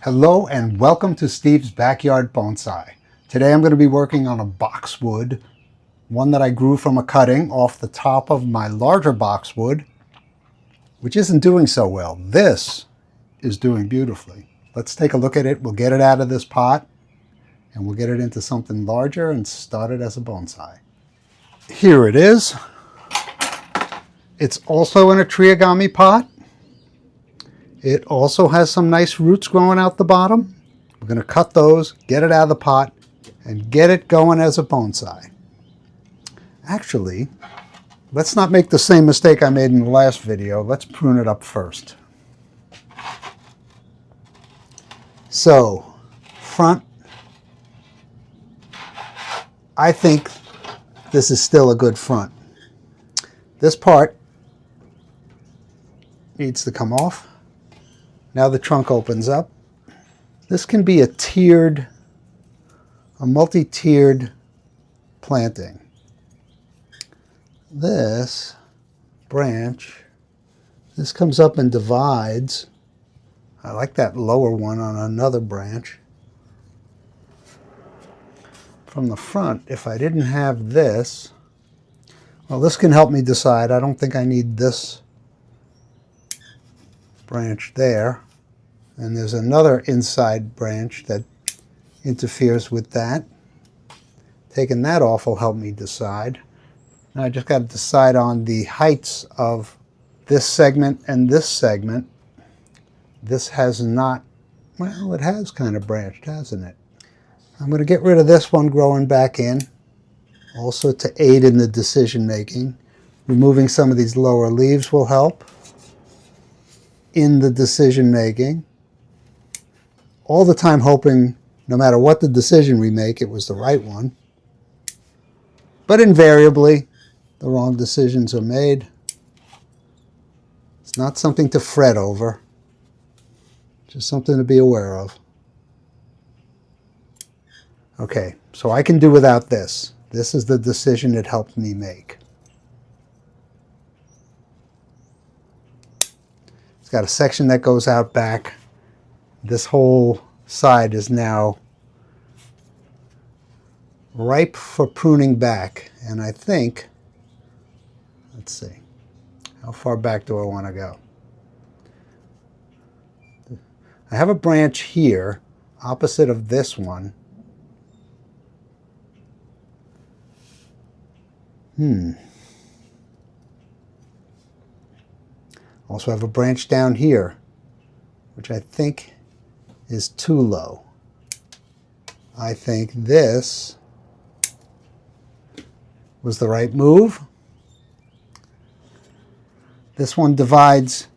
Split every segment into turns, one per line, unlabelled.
Hello and welcome to Steve's Backyard Bonsai. Today I'm going to be working on a boxwood, one that I grew from a cutting off the top of my larger boxwood, which isn't doing so well. This is doing beautifully. Let's take a look at it. We'll get it out of this pot and we'll get it into something larger and start it as a bonsai. Here it is. It's also in a triagami pot. It also has some nice roots growing out the bottom. We're going to cut those, get it out of the pot, and get it going as a bonsai. Actually, let's not make the same mistake I made in the last video. Let's prune it up first. So, front, I think this is still a good front. This part needs to come off. Now the trunk opens up. This can be a multi-tiered planting. This branch, this comes up and divides. I like that lower one on another branch. From the front, if I didn't have this, well, this can help me decide. I don't think I need this branch there, and there's another inside branch that interferes with that. Taking that off will help me decide. Now I just got to decide on the heights of this segment and this segment. This has not, well, it has kind of branched, hasn't it? I'm going to get rid of this one growing back in, also to aid in the decision making. Removing some of these lower leaves will help in the decision making. All the time hoping, no matter what the decision we make, it was the right one. But invariably, the wrong decisions are made. It's not something to fret over, just something to be aware of. Okay, so I can do without this. This is the decision it helped me make. Got a section that goes out back. This whole side is now ripe for pruning back. And I think, let's see, how far back do I want to go? I have a branch here opposite of this one. Also have a branch down here, which I think is too low. I think this was the right move. This one divides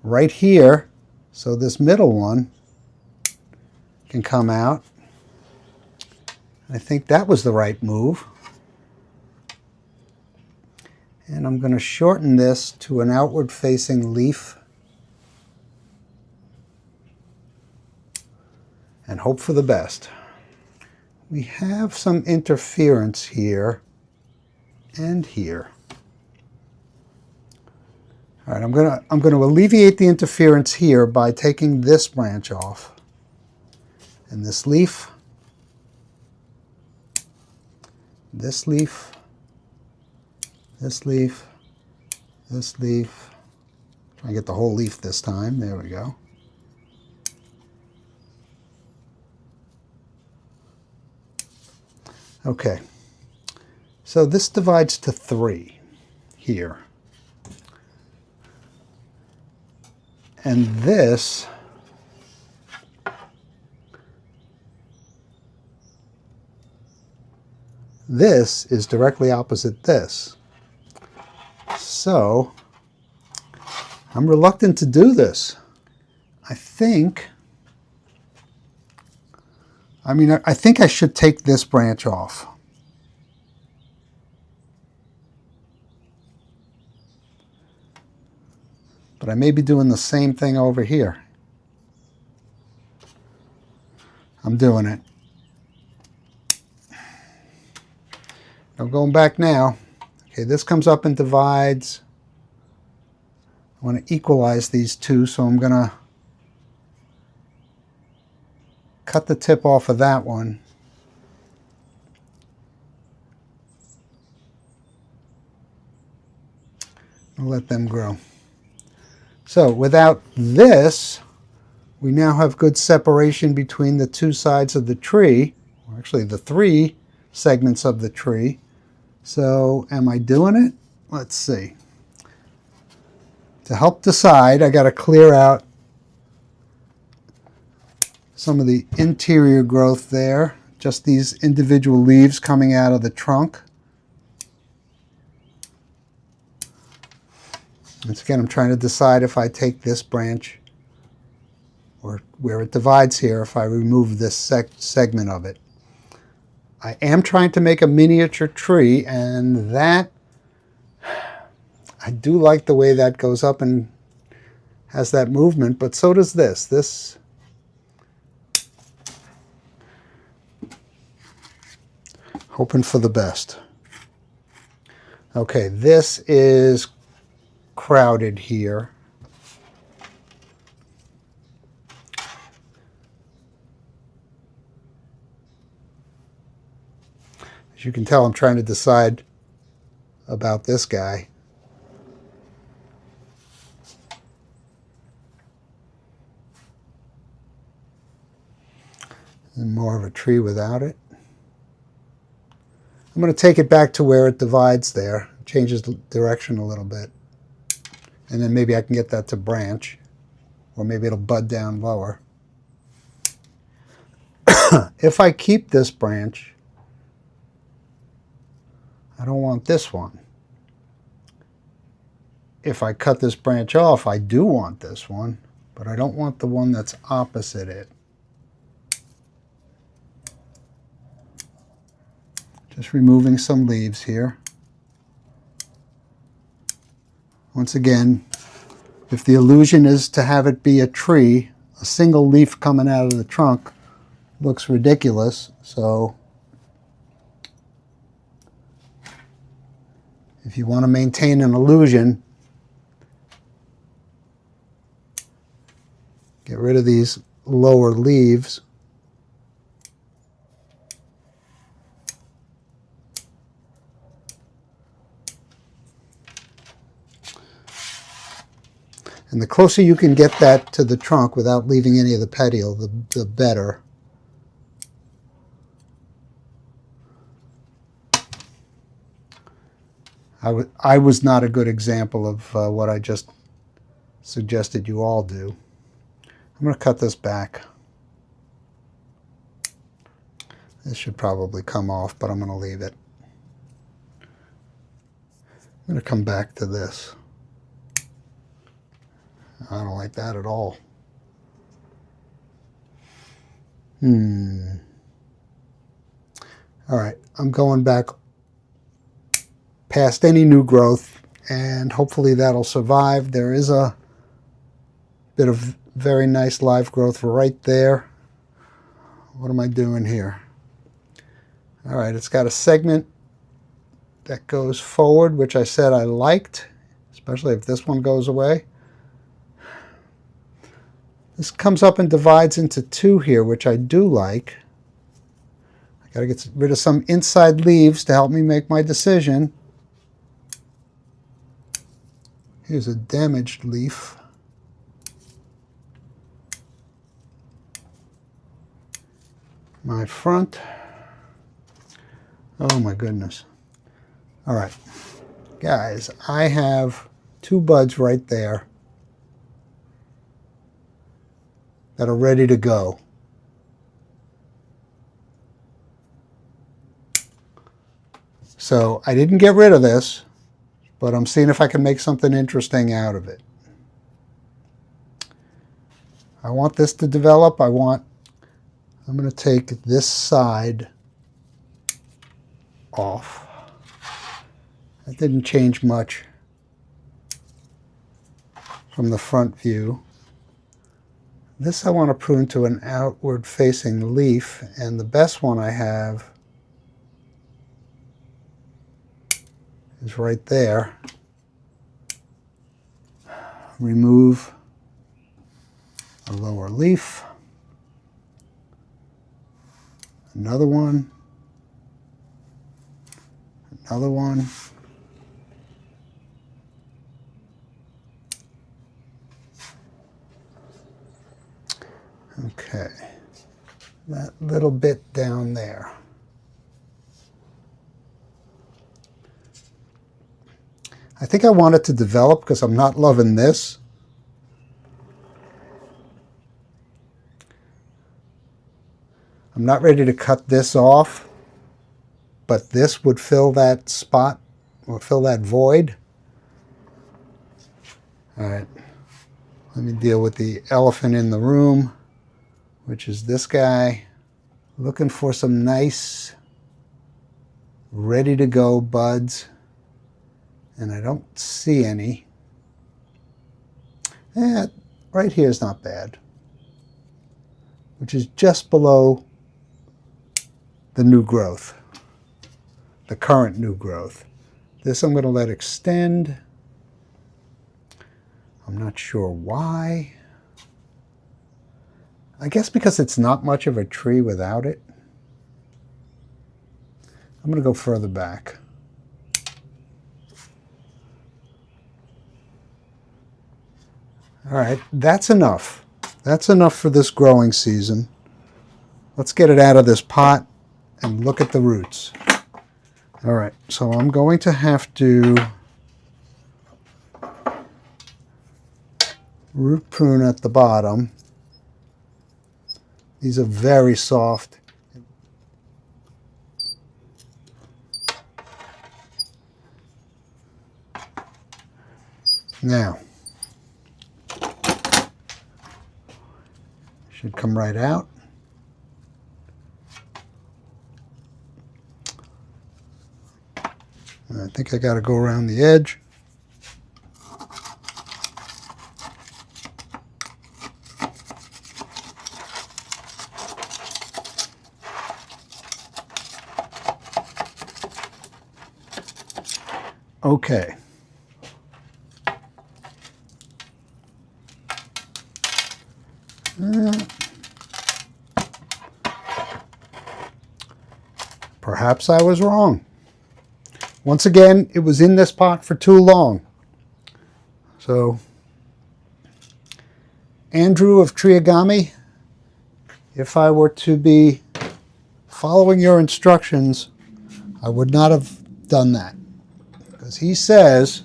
right here, so this middle one can come out. I think that was the right move. And I'm going to shorten this to an outward facing leaf and hope for the best. We have some interference here and here. All right, I'm going to alleviate the interference here by taking this branch off. And this leaf, this leaf, this leaf, this leaf. Try and get the whole leaf this time. There we go. Okay. So this divides to 3 here. And this is directly opposite this. So, I'm reluctant to do this. I think I should take this branch off. But I may be doing the same thing over here. I'm doing it. I'm going back now. Okay, this comes up and divides. I want to equalize these two, so I'm going to cut the tip off of that one. I'll let them grow. So without this, we now have good separation between the two sides of the tree, or actually the three segments of the tree. So am I doing it? Let's see. To help decide, I got to clear out some of the interior growth there, just these individual leaves coming out of the trunk. Once again, I'm trying to decide if I take this branch, or where it divides here, if I remove this segment of it. I am trying to make a miniature tree, and that, I do like the way that goes up and has that movement, but so does this. This, hoping for the best. Okay, this is crowded here. As you can tell, I'm trying to decide about this guy. And more of a tree without it. I'm going to take it back to where it divides there, changes the direction a little bit. And then maybe I can get that to branch, or maybe it'll bud down lower. If I keep this branch, I don't want this one. If I cut this branch off, I do want this one, but I don't want the one that's opposite it. Just removing some leaves here. Once again, if the illusion is to have it be a tree, a single leaf coming out of the trunk looks ridiculous. So if you want to maintain an illusion, get rid of these lower leaves. And the closer you can get that to the trunk without leaving any of the petiole, the better. I was not a good example of what I just suggested you all do. I'm going to cut this back. This should probably come off, but I'm going to leave it. I'm going to come back to this. I don't like that at all. All right, I'm going back past any new growth, and hopefully that'll survive. There is a bit of very nice live growth right there. What am I doing here? All right, it's got a segment that goes forward, which I said I liked, especially if this one goes away. This comes up and divides into two here, which I do like. I got to get rid of some inside leaves to help me make my decision. Here's a damaged leaf. My front. Oh my goodness. All right, guys, I have two buds right there that are ready to go. So I didn't get rid of this, but I'm seeing if I can make something interesting out of it. I want this to develop. I'm going to take this side off. That didn't change much from the front view. This I want to prune to an outward facing leaf, and the best one I have is right there. Remove a lower leaf. Another one. Another one. Okay. That little bit down there. I think I want it to develop because I'm not loving this. I'm not ready to cut this off, but this would fill that spot or fill that void. All right, let me deal with the elephant in the room, which is this guy. Looking for some nice, ready to go buds, and I don't see any. Right here is not bad, which is just below the new growth, the current new growth. This I'm going to let extend. I'm not sure why. I guess because it's not much of a tree without it. I'm going to go further back. All right, that's enough. That's enough for this growing season. Let's get it out of this pot and look at the roots. All right, so I'm going to have to root prune at the bottom. These are very soft. Now, should come right out. I think I got to go around the edge. Okay. Perhaps I was wrong. Once again, it was in this pot for too long. So, Andrew of Triagami, if I were to be following your instructions, I would not have done that. Because he says,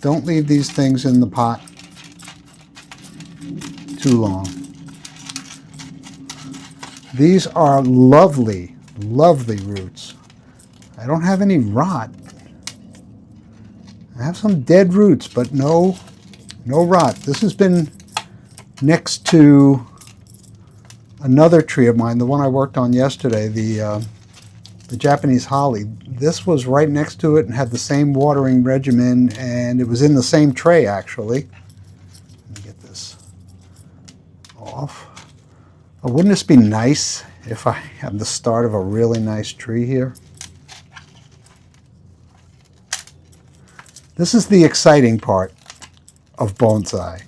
don't leave these things in the pot too long. These are lovely, lovely roots. I don't have any rot. I have some dead roots, but no rot. This has been next to another tree of mine, the one I worked on yesterday, the Japanese holly. This was right next to it and had the same watering regimen, and it was in the same tray, actually. Let me get this off. Oh, wouldn't this be nice if I had the start of a really nice tree here? This is the exciting part of bonsai.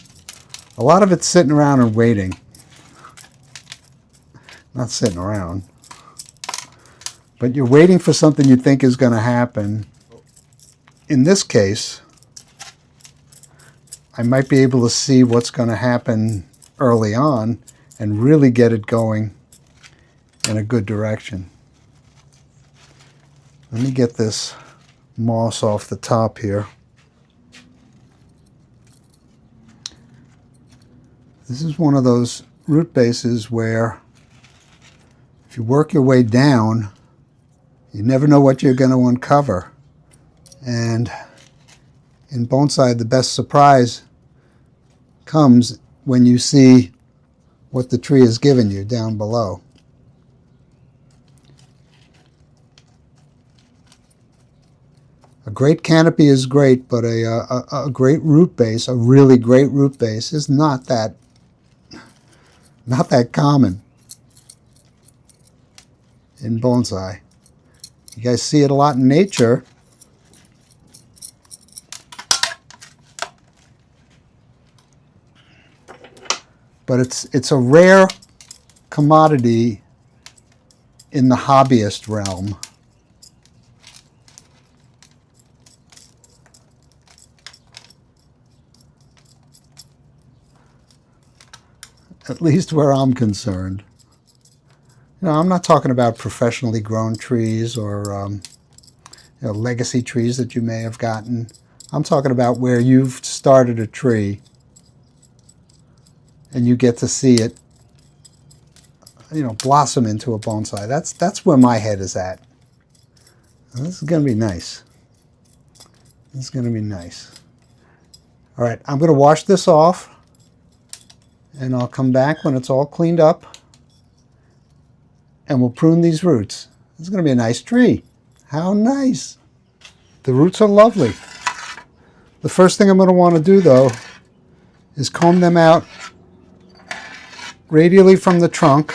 A lot of it's sitting around and waiting. Not sitting around. But you're waiting for something you think is going to happen. In this case, I might be able to see what's going to happen early on and really get it going in a good direction. Let me get this moss off the top here. This is one of those root bases where if you work your way down, you never know what you're going to uncover. And in bonsai, the best surprise comes when you see what the tree has given you down below. A great canopy is great, but a great root base, a really great root base, is not that common in bonsai. You guys see it a lot in nature. But it's a rare commodity in the hobbyist realm. At least where I'm concerned. You know, I'm not talking about professionally grown trees or you know, legacy trees that you may have gotten. I'm talking about where you've started a tree and you get to see it, you know, blossom into a bonsai. That's where my head is at. This is going to be nice. This is going to be nice. All right, I'm going to wash this off, and I'll come back when it's all cleaned up, and we'll prune these roots. This is going to be a nice tree. How nice. The roots are lovely. The first thing I'm going to want to do, though, is comb them out radially from the trunk.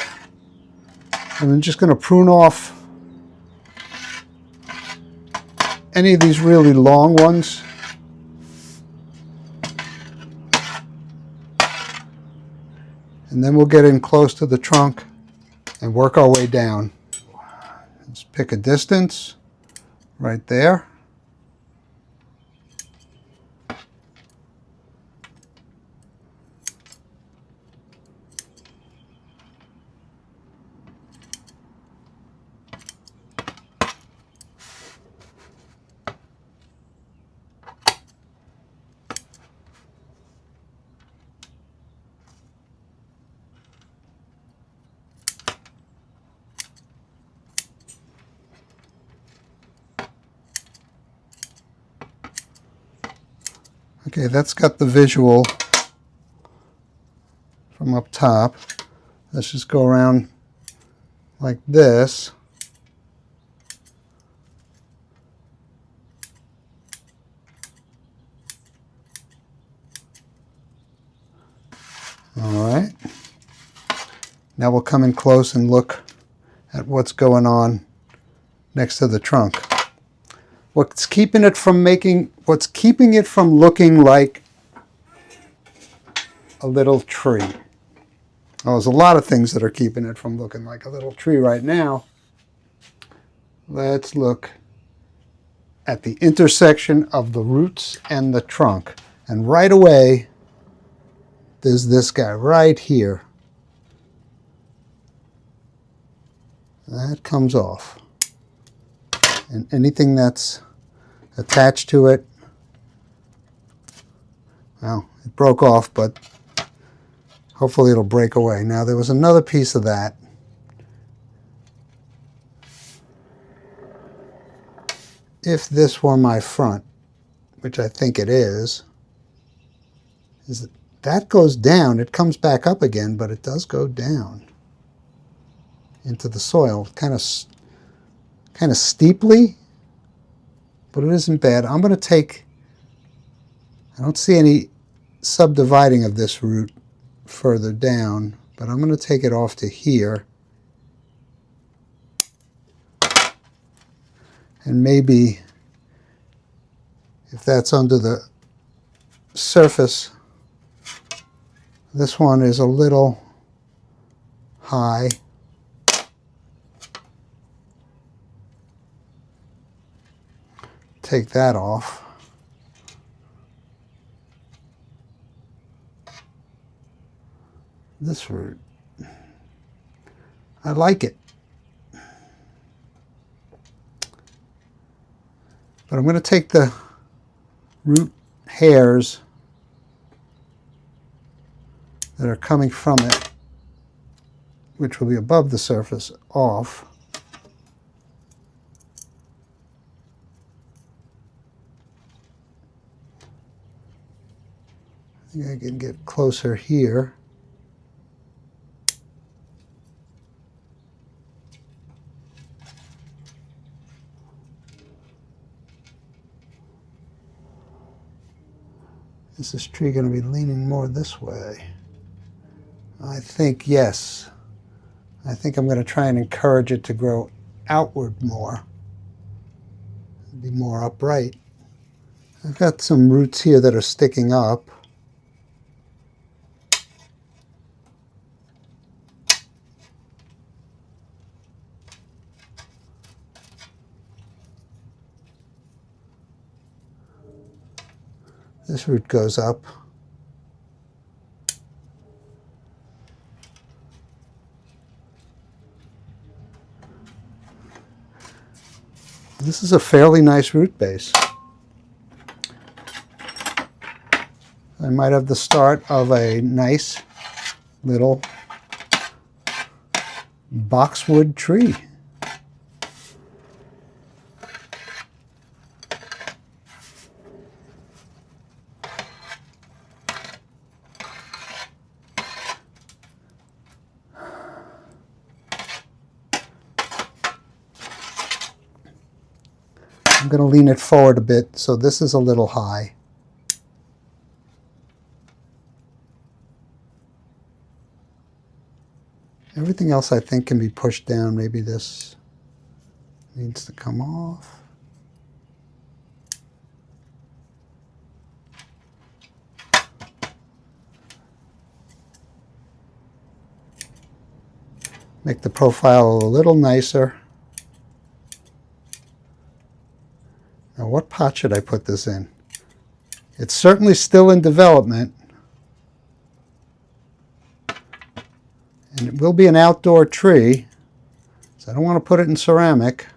And I'm just going to prune off any of these really long ones. And then we'll get in close to the trunk and work our way down. Let's pick a distance right there. Okay, that's got the visual from up top. Let's just go around like this. All right. Now we'll come in close and look at what's going on next to the trunk. What's keeping it from looking like a little tree? Well, there's a lot of things that are keeping it from looking like a little tree right now. Let's look at the intersection of the roots and the trunk. And right away, there's this guy right here. That comes off. And anything that's attached to it, well, it broke off, but hopefully it'll break away. Now there was another piece of that. If this were my front, which I think it is that goes down. It comes back up again, but it does go down into the soil, kind of steeply, but it isn't bad. I'm going to take, I don't see any subdividing of this root further down, but I'm going to take it off to here. And maybe if that's under the surface, this one is a little high. Take that off. This root, I like it. But I'm going to take the root hairs that are coming from it, which will be above the surface, off. I think I can get closer here. Is this tree going to be leaning more this way? I think yes. I think I'm going to try and encourage it to grow outward more. Be more upright. I've got some roots here that are sticking up. This root goes up. This is a fairly nice root base. I might have the start of a nice little boxwood tree. I'm going to lean it forward a bit, so this is a little high. Everything else I think can be pushed down. Maybe this needs to come off. Make the profile a little nicer. Now, what pot should I put this in? It's certainly still in development. And it will be an outdoor tree, so I don't want to put it in ceramic.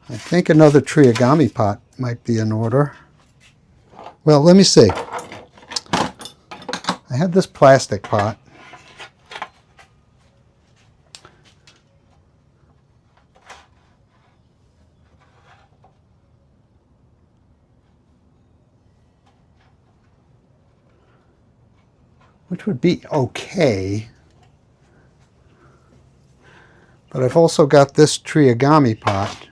I think another triagami pot might be in order. Well, let me see. I have this plastic pot. Which would be okay. But I've also got this triagami pot,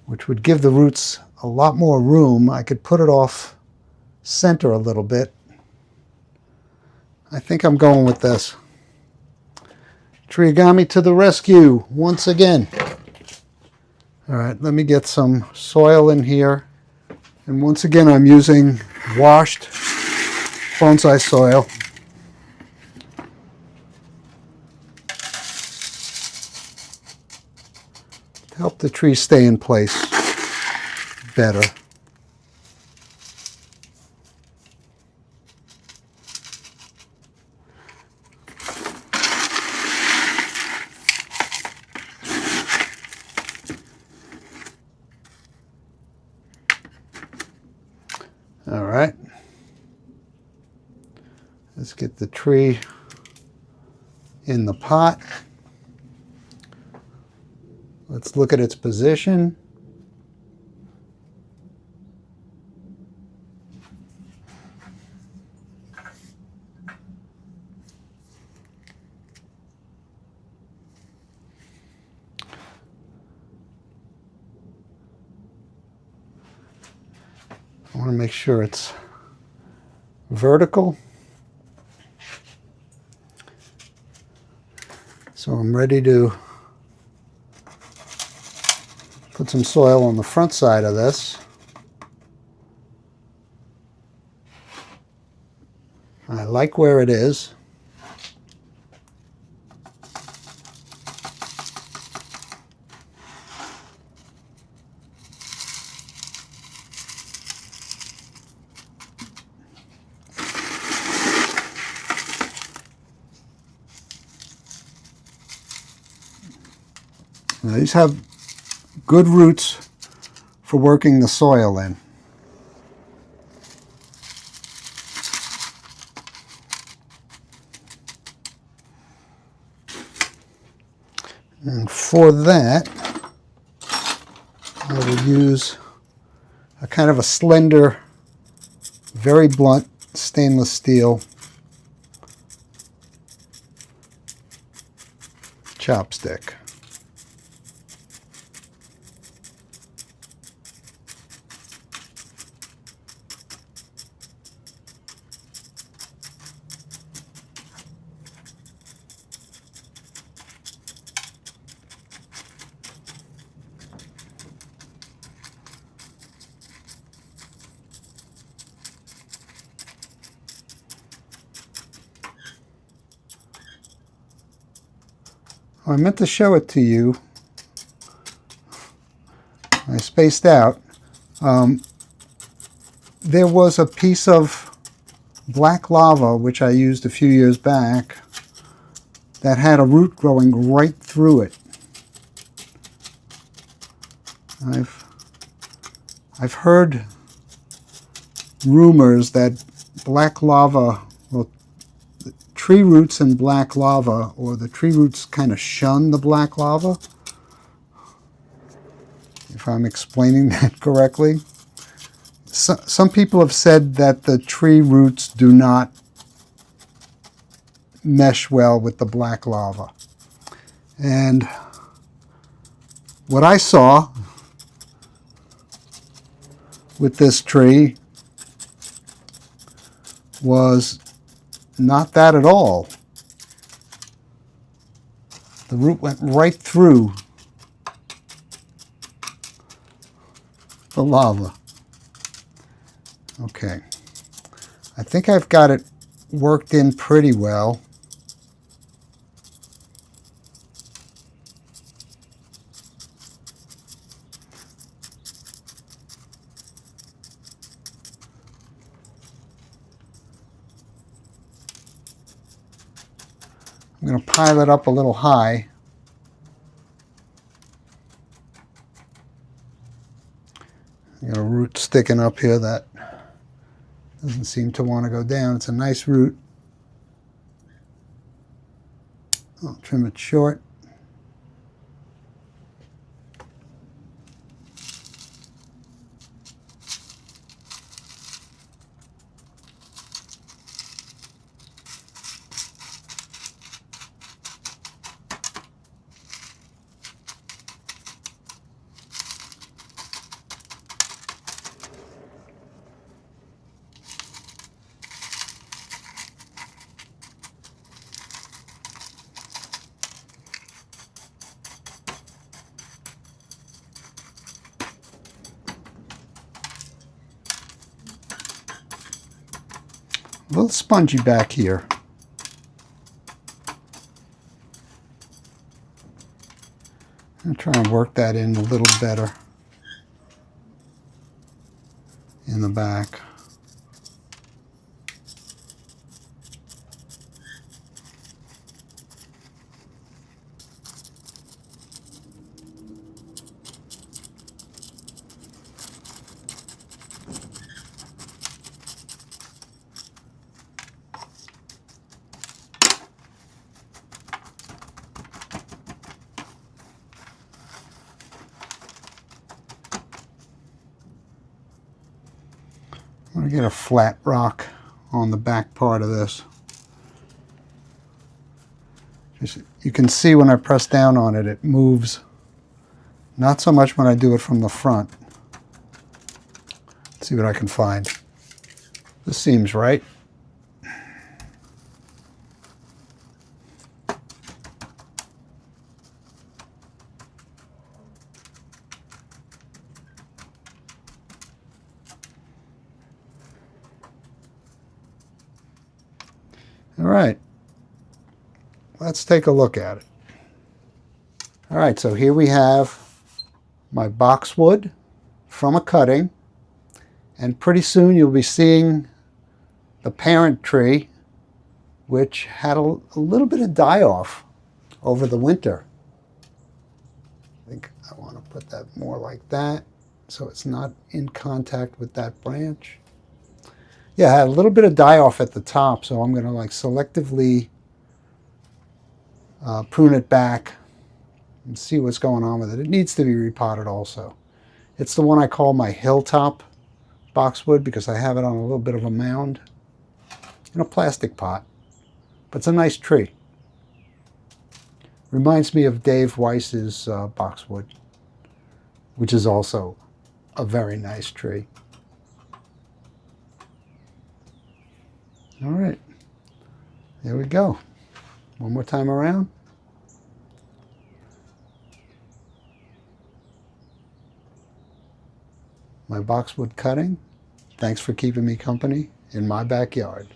which would give the roots a lot more room. I could put it off center a little bit. I think I'm going with this. Triagami to the rescue once again. All right, let me get some soil in here. And once again, I'm using washed bonsai soil. To help the tree stay in place better. All right. Let's get the tree in the pot. Let's look at its position. I want to make sure it's vertical. So I'm ready to put some soil on the front side of this. I like where it is. Now, these have good roots for working the soil in. And for that, I will use a kind of a slender, very blunt stainless steel chopstick. Oh, I meant to show it to you. I spaced out. There was a piece of black lava, which I used a few years back, that had a root growing right through it. I've heard rumors that black lava, well, tree roots and black lava, or the tree roots kind of shun the black lava, if I'm explaining that correctly. Some people have said that the tree roots do not mesh well with the black lava. And what I saw with this tree was not that at all. The root went right through the lava. Okay, I think I've got it worked in pretty well. I'm going to pile it up a little high. I got a root sticking up here that doesn't seem to want to go down. It's a nice root. I'll trim it short. A little spongy back here. I'm going to try and work that in a little better in the back. I'm going to get a flat rock on the back part of this. You can see when I press down on it, it moves. Not so much when I do it from the front. Let's see what I can find. This seems right. All right, let's take a look at it. All right, so here we have my boxwood from a cutting, and pretty soon you'll be seeing the parent tree, which had a little bit of die-off over the winter. I think I want to put that more like that so it's not in contact with that branch. Yeah, I had a little bit of die-off at the top, so I'm going to like selectively prune it back and see what's going on with it. It needs to be repotted also. It's the one I call my hilltop boxwood because I have it on a little bit of a mound in a plastic pot. But it's a nice tree. Reminds me of Dave Weiss's boxwood, which is also a very nice tree. All right, there we go. One more time around. My boxwood cutting. Thanks for keeping me company in my backyard.